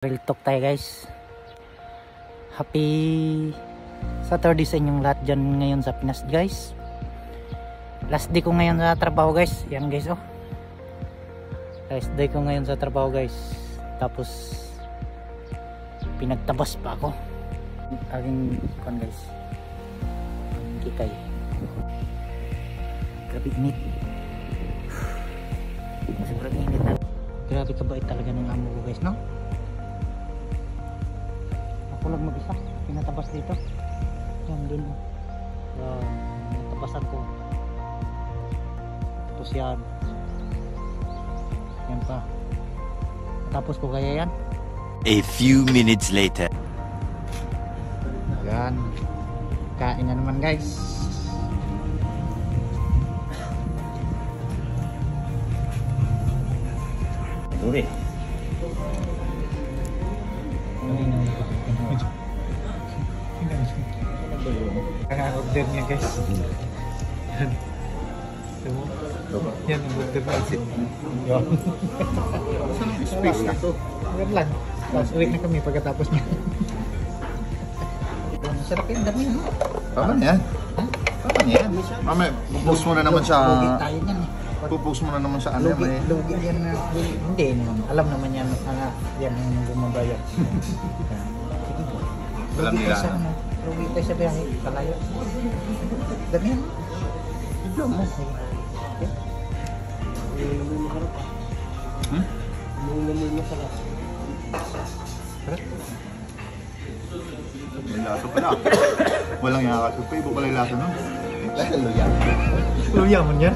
Real talk tayo guys. Happy Saturday sa inyong lahat dyan ngayon sa Pinas guys. Last day ko ngayon sa trabaho guys. Yan guys oh. Last day ko ngayon sa trabaho guys. Tapos pinagtabas pa ako. Aking kan guys. Ang kikay. Grabe init. Sobrang init na. Grabe kabait talaga ng amo ko guys no. Ako lang mag-isa, pinatabas dito. Yan din oh. Natabasan ko. Tapos yan. Yan pa. Tapos ko kaya yan. A few minutes later. Yan. Kain na naman guys. Uri. Kaka-order niya guys. Yan. Yan ang order na isin. Yan. Saan ang space na to? Yan lang. Last week na kami pagkatapos niya. Sarap yung dami no? Tama na yan. Tama na yan. Mamaya, pupost mo na naman sa... Lugi tayo niyan eh. Pupost mo na naman sa ano yan. Lugi yan na... Hindi naman. Alam naman yan. Yan ang gumabayad. Alam nila. Lugi tayo sa biyahe. Kalayo. Dami yan. Video mo. May laso pala. Walang yakasupay. Iba pala yung laso nun. Luya. Luya mo niya?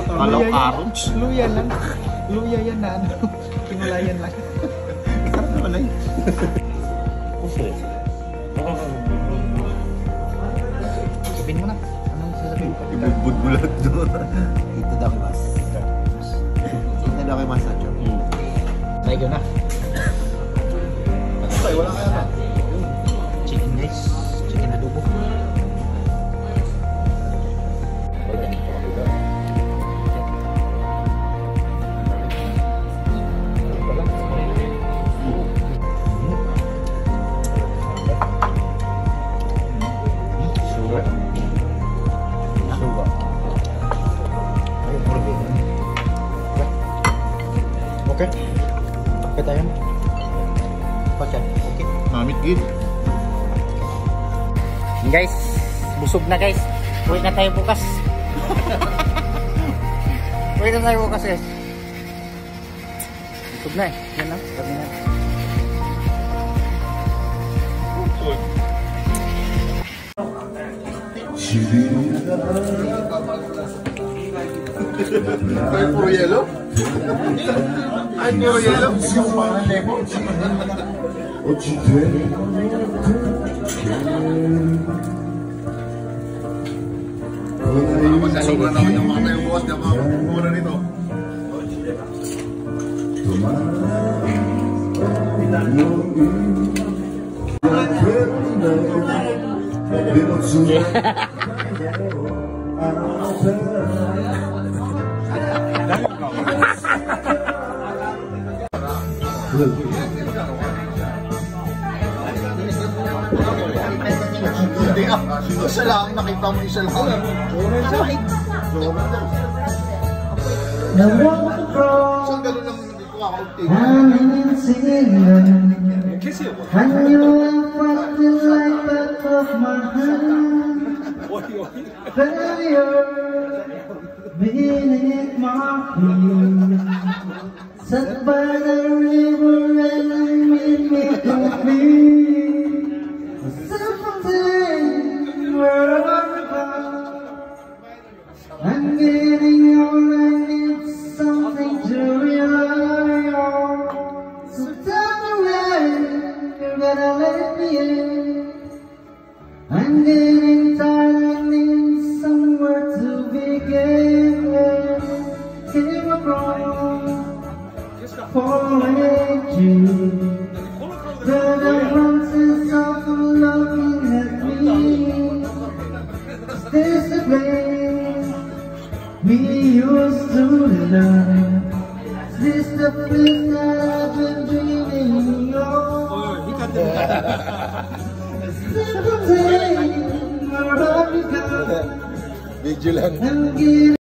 Kalaw arons. Luya lang. Luya yan na ano. Pinulayan lang. Ikarap naman na yun. Sabihin mo na. Anong sasabihin ko? Ibubud mo lahat doon. Ito daw mas. Ito daw mas na job. Tayo na. Ay, wala kaya na. Chicken guys. Chicken adobo. Okay. Okay tayo. Okay. Okay. Mamit gid. Guys, busog na guys. Uwi na tayo bukas. Uwi na tayo bukas guys. Busog na eh. Yan na. Sabi na. Ay, puro yellow? Ay, puro yellow? Sobrang naman yung mga tayo bukas na mga mura nito. Hindi ah, isa lang, nakita mo isa lang. Isang gano'n lang hindi ko kakaunti. Sat by the river and I made me complete. Something wherever I'm getting on, I need something to rely on. So tell me when you're gonna let me in. I'm getting tired, I need somewhere to begin. Here I go. Falling you, the monsters of looking at me. Is this the place we used to love? Is this the place that I've been dreaming Simple day, where have you gone? Video lang. And give